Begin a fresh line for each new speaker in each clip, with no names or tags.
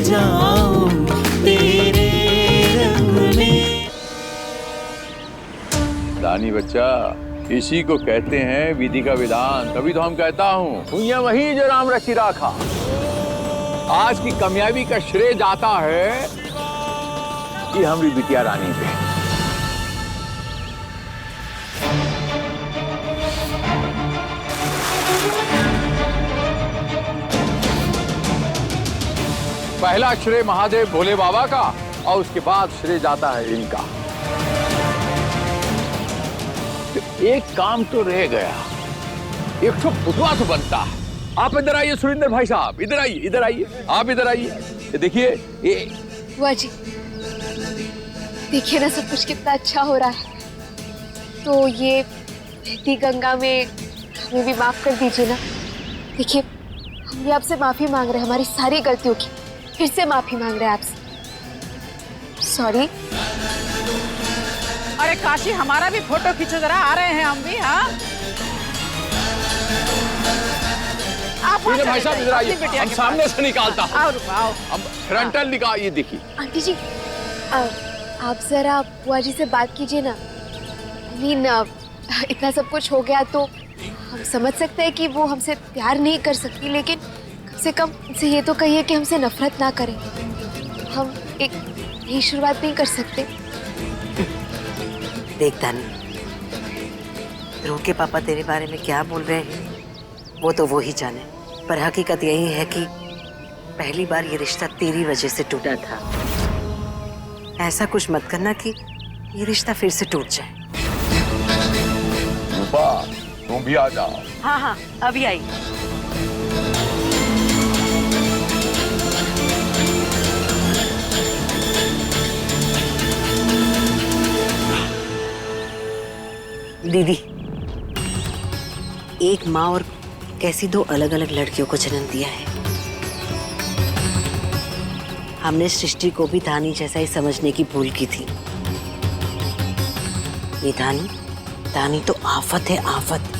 जाऊं तेरे रंग में।
दानी बच्चा, इसी को कहते हैं विधि का विधान। तभी तो हम कहता हूँ दुनिया वही जो राम रची राखा। आज की कामयाबी का श्रेय जाता है कि हमारी बिटिया रानी पे। पहला श्रेय महादेव भोले बाबा का और उसके बाद श्रेय जाता है इनका। तो एक काम तो रह गया, एक तो पुतवा तो बनता है। आप इधर आइए सुरेंद्र भाई साहब, इधर आइए, इधर आइए, आप इधर आइए। देखिए ये
बुआ जी, देखिए ना सब कुछ कितना अच्छा हो रहा है। तो ये बहती गंगा में हमें भी माफ कर दीजिए ना। देखिए हम भी आपसे माफी मांग रहे हैं, हमारी सारी गलतियों की फिर से माफी मांग रहे हैं आपसे। सॉरी।
अरे काशी, हमारा भी फोटो खींचो जरा, आ रहे हैं हम भी। हाँ आप
भाई साहब इधर आइए, हम सामने से निकालता हूं।
आओ आओ,
हम फ्रंटल निकाल। ये देखिए
आंटी जी, आप जरा बुआ जी से बात कीजिए ना। इतना सब कुछ हो गया तो हम समझ सकते हैं कि वो हमसे प्यार नहीं कर सकती, लेकिन कम से कम उनसे ये तो कहिए कि हमसे नफरत ना करें। हम एक नई शुरुआत नहीं कर सकते?
देख दानी, ध्रुव के पापा तेरे बारे में क्या बोल रहे हैं वो तो वो ही जाने, पर हकीकत यही है कि पहली बार ये रिश्ता तेरी वजह से टूटा था। ऐसा कुछ मत करना कि ये रिश्ता फिर से टूट जाए।
रूपा, तुम भी आ जाओ।
हाँ हाँ, अभी आई। दीदी, एक माँ और कैसी दो अलग अलग लड़कियों को जन्म दिया है। हमने सृष्टि को भी धानी जैसा ही समझने की भूल की थी। ये धानी तो आफत है, आफत।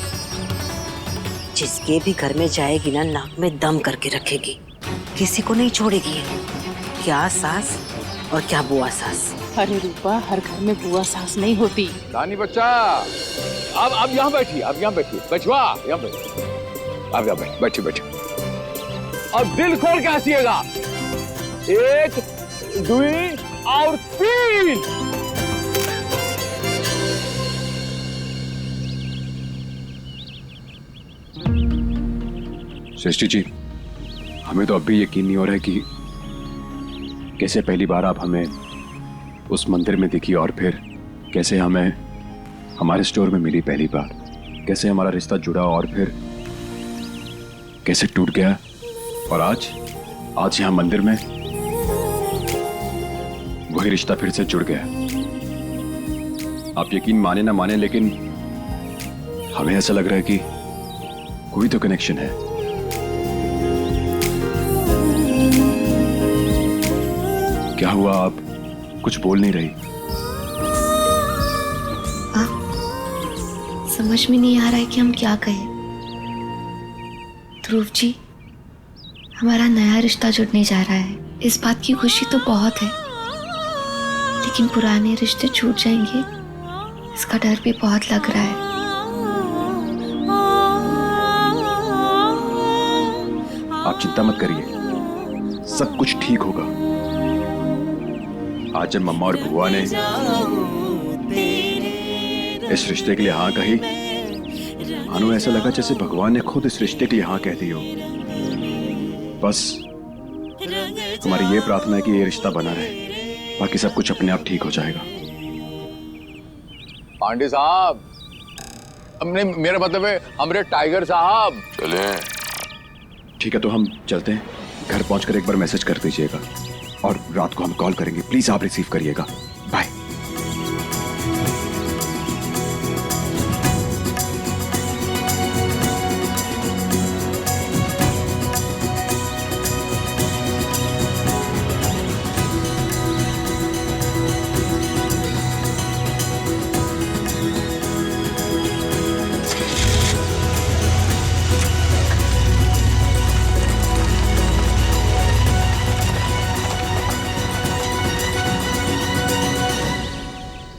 जिसके भी घर में जाएगी ना, नाक में दम करके रखेगी, किसी को नहीं छोड़ेगी। क्या सास और क्या बुआ सास।
अरे रूपा, हर घर में बुआ सास नहीं होती।
दानी बच्चा, अब यहाँ बैठिए, अब यहाँ बैठिए। बचवा यहाँ बैठिए, अब यहाँ बैठिए, बैठिए। और दिल खोल के हंसिएगा। 1 2 और 3।
सृष्टि जी, हमें तो अब भी यकीन नहीं हो रहा है कि कैसे पहली बार आप हमें उस मंदिर में दिखी और फिर कैसे हमें हमारे स्टोर में मिली पहली बार, कैसे हमारा रिश्ता जुड़ा और फिर कैसे टूट गया, और आज यहाँ मंदिर में वही रिश्ता फिर से जुड़ गया। आप यकीन माने ना माने, लेकिन हमें ऐसा लग रहा है कि कोई तो कनेक्शन है। क्या हुआ, आप कुछ बोल नहीं रही?
समझ में नहीं आ रहा है कि हम क्या कहें। ध्रुव जी, हमारा नया रिश्ता जुड़ने जा रहा है, इस बात की खुशी तो बहुत है, लेकिन पुराने रिश्ते छूट जाएंगे इसका डर भी बहुत लग रहा है।
आप चिंता मत करिए, सब कुछ ठीक होगा। आज जब मम्मा और बुआ ने इस रिश्ते के लिए हाँ कही, मानो ऐसा लगा जैसे भगवान ने खुद इस रिश्ते के लिए हाँ कह दी हो। बस हमारी ये प्रार्थना है कि ये रिश्ता बना रहे, बाकी सब कुछ अपने आप ठीक हो जाएगा।
पांडे साहब, हमने, मेरा मतलब है हमारे टाइगर साहब।
चले ठीक है, तो हम चलते हैं। घर पहुंचकर एक बार मैसेज कर दीजिएगा और रात को हम कॉल करेंगे। प्लीज आप रिसीव करिएगा। बाय।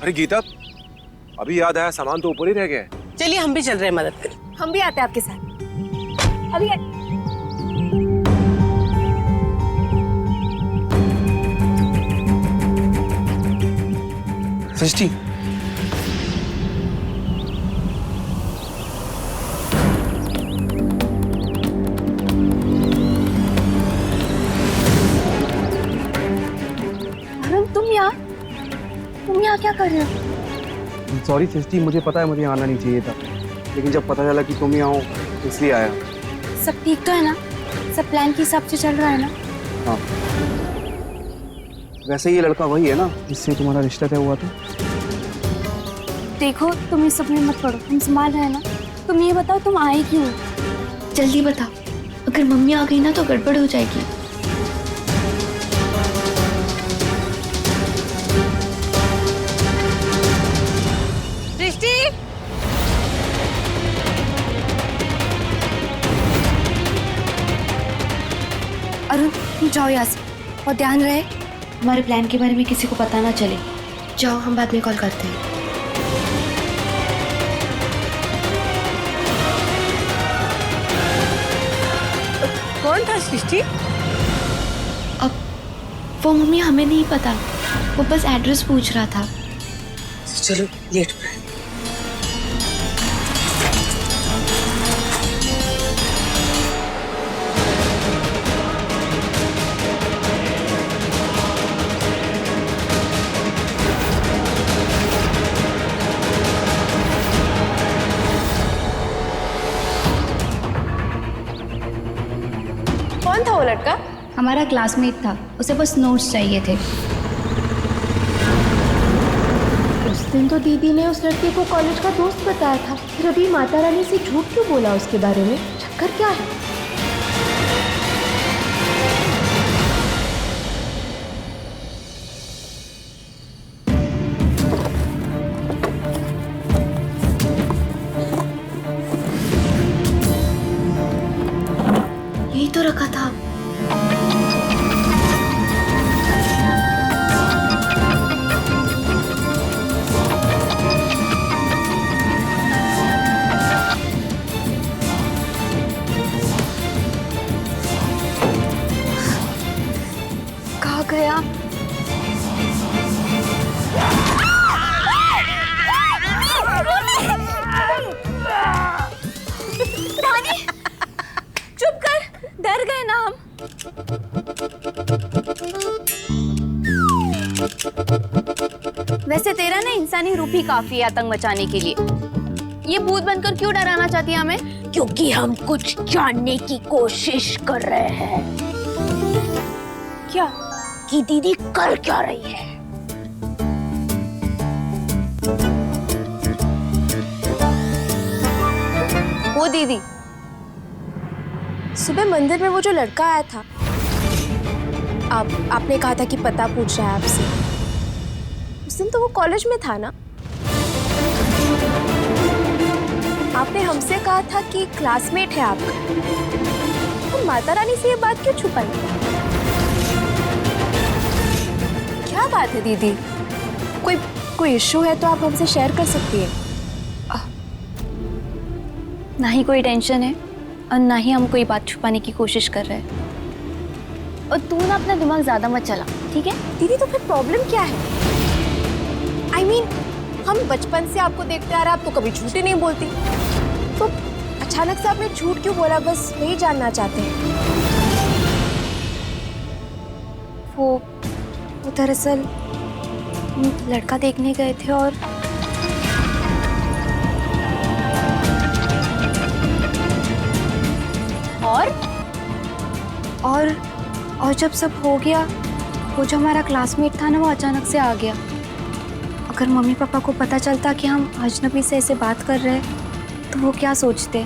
अरे गीता, अभी याद आया, सामान तो ऊपर ही रह गया है।
चलिए हम भी चल रहे हैं मदद करें।
हम भी आते हैं आपके साथ। अभी
सृष्टि,
तुम यहाँ क्या कर रहे हो?
सॉरी सृष्टि, मुझे पता है मुझे आना नहीं चाहिए था, लेकिन जब पता चला कि तुम यहाँ हो इसलिए आया।
सब ठीक तो है ना? सब प्लान के हिसाब से चल रहा है ना?
हाँ, वैसे ये लड़का वही है ना जिससे तुम्हारा रिश्ता तय हुआ था?
देखो तुम इस सब में मत पड़ो, हम संभाल रहे हैं ना। तुम ये बताओ तुम आए क्यों?
जल्दी बताओ, अगर मम्मी आ गई ना तो गड़बड़ हो जाएगी।
सृष्टि,
अरुण तुम जाओ यहाँ से, और ध्यान रहे
हमारे प्लान के बारे में किसी को पता ना चले। जाओ, हम बाद में कॉल करते हैं।
कौन था सृष्टि?
अब वो मम्मी हमें नहीं पता, वो बस एड्रेस पूछ रहा था।
चलो लेट हो रहा है।
कौन था वो लड़का?
हमारा क्लासमेट था, उसे बस नोट्स चाहिए थे।
उस दिन तो दीदी ने उस लड़के को कॉलेज का दोस्त बताया था, फिर अभी माता रानी से झूठ क्यों बोला उसके बारे में? चक्कर क्या है?
यही तो रखा था।
कहाँ गया? रानी, चुप कर, डर गए ना हम। वैसे तेरा ना इंसानी रूप ही काफी है आतंक मचाने के लिए। ये भूत बनकर क्यों डराना चाहती है हमें?
क्योंकि हम कुछ जानने की कोशिश कर रहे हैं।
क्या?
कि दीदी कर क्या रही है?
वो दीदी, सुबह मंदिर में वो जो लड़का आया था, आपने कहा था कि पता पूछ रहा है आपसे। उस दिन तो वो कॉलेज में था ना? आपने हमसे कहा था कि क्लासमेट है आपका। तो माता रानी से ये बात क्यों छुपाई? क्या बात है दीदी? कोई इश्यू है तो आप हमसे शेयर कर सकती हैं।
ना ही कोई टेंशन है और ना ही हम कोई बात छुपाने की कोशिश कर रहे हैं।
और तू ना अपना दिमाग ज्यादा मत चला, ठीक है? दीदी तो फिर प्रॉब्लम क्या है? I mean, हम बचपन से आपको देखते आ रहे हैं, आप तो कभी झूठ ही नहीं बोलती। तो अचानक से आपने झूठ क्यों बोला, बस वही जानना चाहते हैं। वो दरअसल लड़का देखने गए थे और जब सब हो गया, वो जो हमारा क्लासमेट था ना, वो अचानक से आ गया। अगर मम्मी पापा को पता चलता कि हम अजनबी से ऐसे बात कर रहे हैं तो वो क्या सोचते,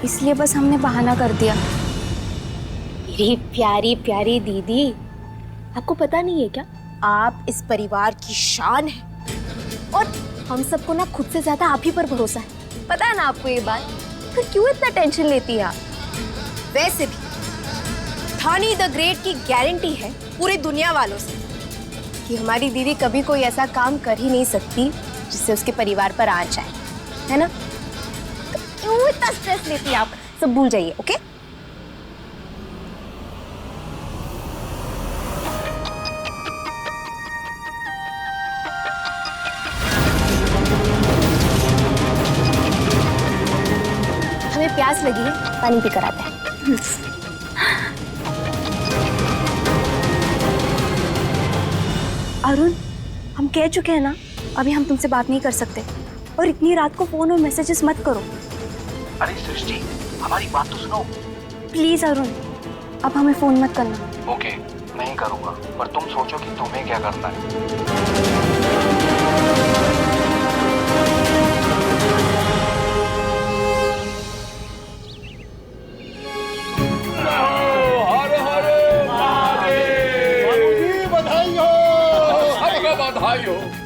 इसलिए बस हमने बहाना कर दिया।
मेरी प्यारी प्यारी दीदी, आपको पता नहीं है क्या, आप इस परिवार की शान है और हम सबको ना खुद से ज्यादा आप ही पर भरोसा है।
पता है ना आपको ये बात, फिर क्यों इतना टेंशन लेती है आप?
वैसे भी थानी द ग्रेट की गारंटी है पूरी दुनिया वालों से कि हमारी दीदी कभी कोई ऐसा काम कर ही नहीं सकती जिससे उसके परिवार पर आ जाए, है ना? तो क्यों इतना स्ट्रेस लेती हैं आप? सब भूल जाइए, ओके? हमें प्यास लगी है, पानी पी कर आते हैं।
अरुण, हम कह चुके हैं ना, अभी हम तुमसे बात नहीं कर सकते। और इतनी रात को फोन और मैसेजेस मत करो।
अरे सृष्टि, हमारी बात तो सुनो।
प्लीज अरुण, अब हमें फोन मत करना।
ओके, नहीं करूँगा, पर तुम सोचो कि तुम्हें क्या करना है।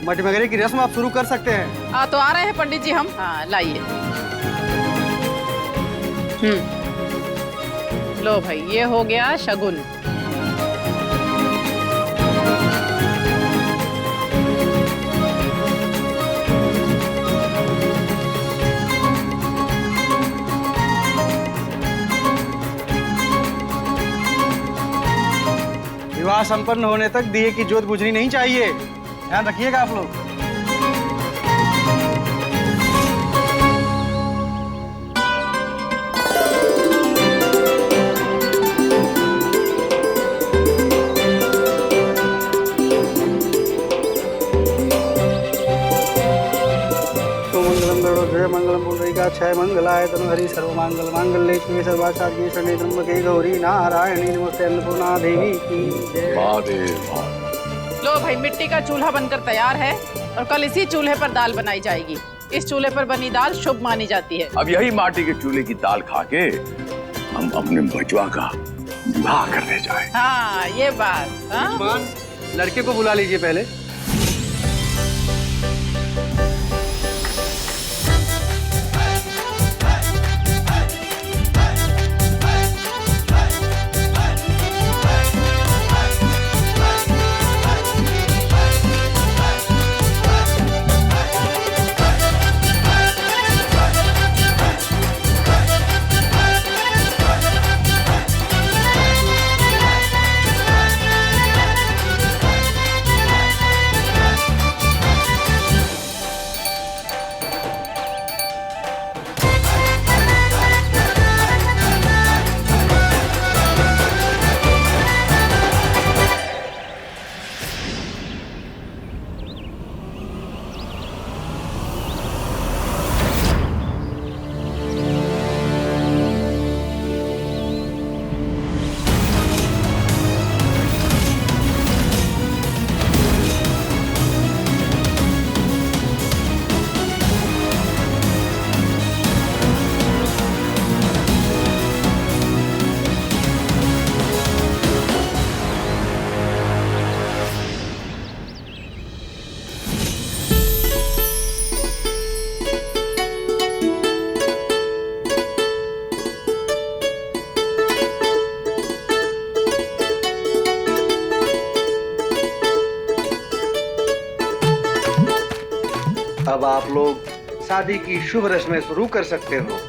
मटमगरे की रस्म आप शुरू कर सकते हैं।
हाँ, तो आ रहे हैं पंडित जी हम। हाँ, लाइए। लो भाई, ये हो गया शगुन।
विवाह संपन्न होने तक दिए की जोत बुझनी नहीं चाहिए, ध्यान रखिएगा आप लोग। मंगलम गरुड़ मंगलम पुंडरीका क्षय मंगलाय तनु हरि सर्वमंगल मांगल्ये शिवे सर्वासाध्ये शरण्ये त्र्यंबके गौरी नारायणी नमस्ते अन्नपूर्णा देवी की जय।
लो भाई, मिट्टी का चूल्हा बनकर तैयार है और कल इसी चूल्हे पर दाल बनाई जाएगी। इस चूल्हे पर बनी दाल शुभ मानी जाती है।
अब यही माटी के चूल्हे की दाल खा के हम अपने बचवा का विवाह करने जाए।
हाँ, ये बात। हाँ?
लड़के को बुला लीजिए पहले। अब आप लोग शादी की शुभ रस्में शुरू कर सकते हो।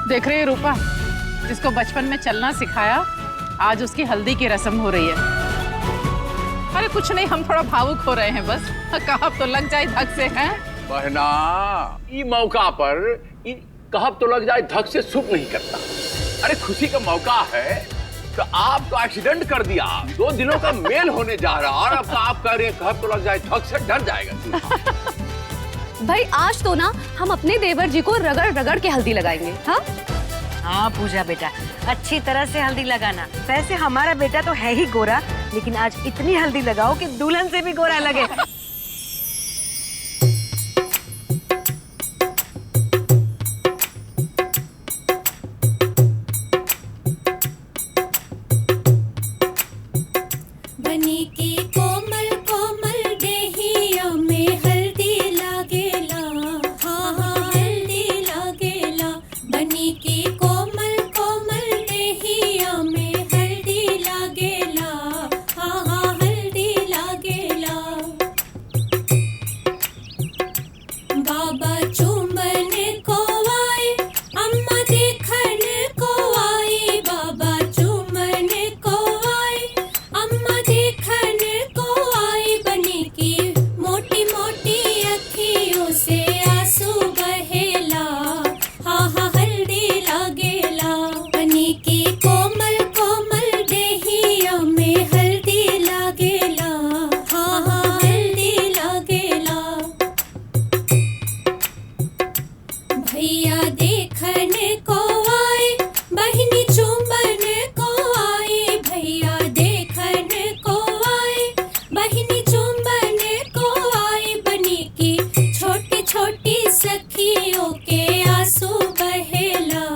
देख रही है रूपा, जिसको बचपन में चलना सिखाया, आज उसकी हल्दी की रस्म हो रही है। अरे कुछ नहीं, हम थोड़ा भावुक हो रहे हैं बस। कहा तो लग जाए धक से, हैं?
बहना, ई मौका पर कहब तो लग जाए धक से सुख नहीं करता। अरे खुशी का मौका है तो आपका एक्सीडेंट कर दिया, 2 दिनों का मेल होने जा रहा और अब आप कह रहे हैं कहब तो लग जाए धक से, डर जाएगा।
भाई आज तो ना हम अपने देवर जी को रगड़ रगड़ के हल्दी लगाएंगे। हाँ,
हाँ पूजा बेटा, अच्छी तरह से हल्दी लगाना। वैसे हमारा बेटा तो है ही गोरा, लेकिन आज इतनी हल्दी लगाओ कि दुल्हन से भी गोरा लगे।
बनी की कोमल कोमल देहिया में हल्दी लागेला, हाँ हाँ हल्दी लागेला। बनी की कोमल कोमल देहिया में हल्दी लागेला, हाँ हाँ हल्दी लागेला। बाबा चूमन को आए, अम्मा देखन को आई। बाबा चूमन को आए, अम्मा देखन को आई। बनी की मोटी मोटी अखियों से आंसू बहेला, हाँ हाँ हल्दी लागेला। बनी की कोमल कोमल देहिया में हल्दी लागेला, हाँ हाँ हल्दी लागेला। भैया देखन को आए, बहिनी चुंबन को आई। भैया देखन को आए, बहिनी चुंबन को आई। बनी की छोटी छोटी सखियों के आंसू बहेला,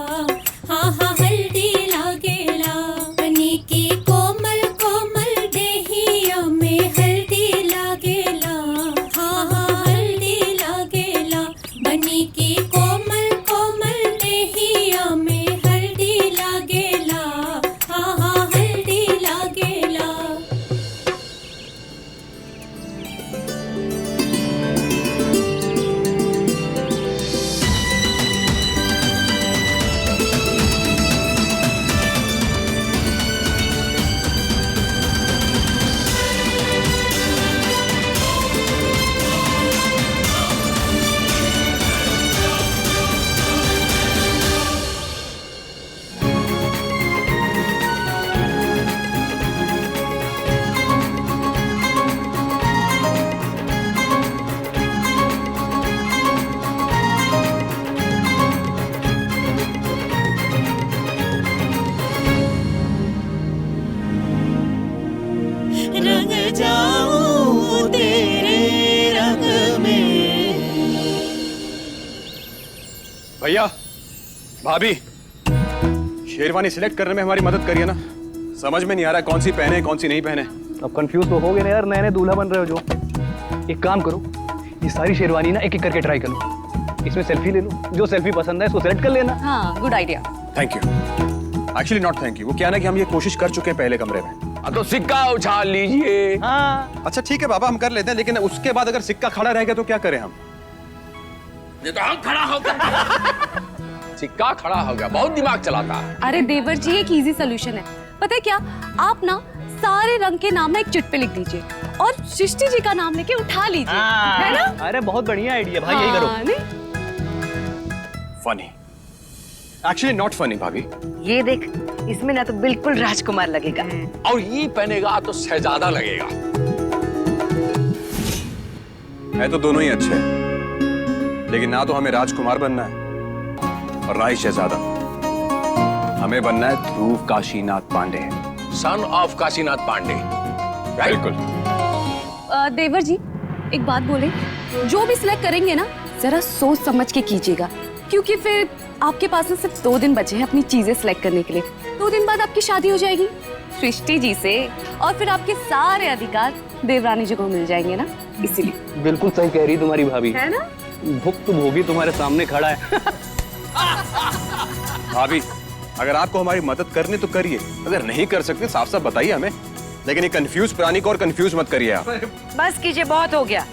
हाँ हाँ हल्दी लागेला। बनी की कोमल कोमल देहिया में हल्दी लागेला, हाँ हाँ हल्दी लागेला। बनी की कोमल कोमल देहिया में हल्दी लागेला, हाँ हाँ हल्दी लागेला।
रंग जाऊं तेरे रंग में।
भैया, भाभी, शेरवानी सिलेक्ट करने में हमारी मदद करिए ना। समझ में नहीं आ रहा है कौन सी पहने कौन सी नहीं पहने।
अब कंफ्यूज तो हो गए ना यार, नए नए दूल्हा बन रहे हो जो। एक काम करो, ये सारी शेरवानी ना एक एक करके ट्राई कर लो। इसमें सेल्फी ले लो, जो सेल्फी पसंद है इसको सेलेक्ट कर लेना।
हाँ good idea.
Thank you. Actually not thank you. वो क्या ना कि हम ये कोशिश कर चुके हैं पहले कमरे में।
तो सिक्का उछाल लीजिए।
हाँ
अच्छा ठीक है बाबा, हम कर लेते हैं, लेकिन उसके बाद अगर सिक्का खड़ा रह गया तो क्या करें हम?
ये तो हम खड़ा हो गया। सिक्का खड़ा हो गया, बहुत दिमाग चलाता है।
अरे देवर जी एक इजी सोल्यूशन है, पता है क्या? आप ना सारे रंग के नाम ना एक चिट पे लिख दीजिए और सृष्टि जी का नाम लेके उठा लीजिए, है ना?
अरे बहुत बढ़िया आइडिया भाई, यही करो।
हाँ, नहीं?
फनी, एक्चुअली नॉट फनी भाभी।
ये देख, इसमें ना तो बिल्कुल राजकुमार लगेगा
और ये पहनेगा तो शहजादा लगेगा।
है तो दोनों ही अच्छे हैं, लेकिन ना तो हमें राजकुमार बनना है और ना ही शहजादा। हमें बनना है ध्रुव काशीनाथ पांडे,
सन ऑफ काशीनाथ पांडे।
बिल्कुल।
देवर जी एक बात बोले, जो भी सिलेक्ट करेंगे ना जरा सोच समझ के कीजिएगा, क्योंकि फिर आपके पास में सिर्फ 2 दिन बचे हैं अपनी चीजें सिलेक्ट करने के लिए। 2 दिन बाद आपकी शादी हो जाएगी सृष्टि जी से, और फिर आपके सारे अधिकार देवरानी जी को मिल जाएंगे ना, इसीलिए।
बिल्कुल सही कह रही तुम्हारी भाभी,
है ना?
भुक्त भोगी तुम्हारे सामने खड़ा है।
भाभी, अगर आपको हमारी मदद करनी तो करिए, अगर नहीं कर सकते साफ साफ बताइए हमें, लेकिन ये कंफ्यूज प्राणी को और कंफ्यूज मत करिए आप।
बस कीजिए, बहुत हो गया।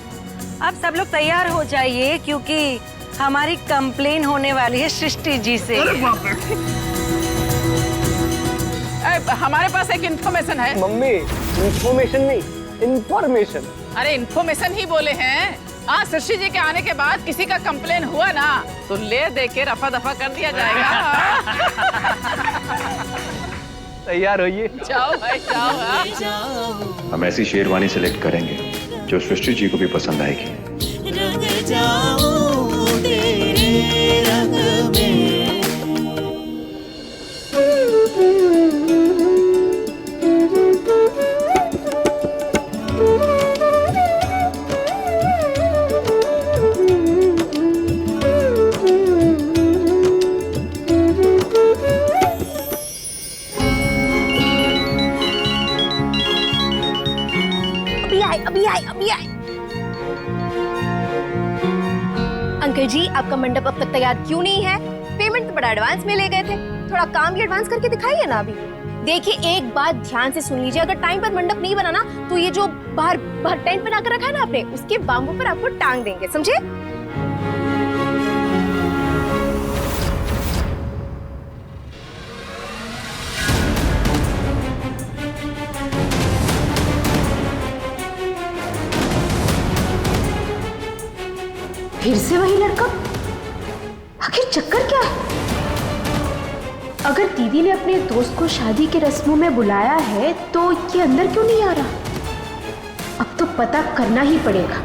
अब सब लोग तैयार हो जाइए, क्योंकि हमारी कंप्लेन होने वाली है सृष्टि जी से।
हमारे पास एक इन्फॉर्मेशन है।
मम्मी, इन्फॉर्मेशन नहीं, इन्फॉर्मेशन।
अरे इन्फॉर्मेशन ही बोले हैं। हाँ, सृष्टि जी के आने के बाद किसी का कंप्लेन हुआ ना तो ले दे के रफा दफा कर दिया जाएगा।
तैयार होइए।
जाओ भाई जाओ।
हम ऐसी शेरवानी सिलेक्ट करेंगे जो सृष्टि जी को भी पसंद आएगी।
रंग जाऊं तेरे रंग में।
अंकल जी, आपका मंडप अब तक तैयार क्यों नहीं है? पेमेंट तो बड़ा एडवांस में ले गए थे, थोड़ा काम भी एडवांस करके दिखाइए ना अभी। देखिए, एक बात ध्यान से सुन लीजिए, अगर टाइम पर मंडप नहीं बना ना तो ये जो बाहर टेंट बनाकर रखा है ना आपने, उसके बाम्बू पर आपको टांग देंगे, समझे? फिर से वही लड़का? आखिर चक्कर क्या है? अगर दीदी ने अपने दोस्त को शादी के रस्मों में बुलाया है तो ये अंदर क्यों नहीं आ रहा? अब तो पता करना ही पड़ेगा।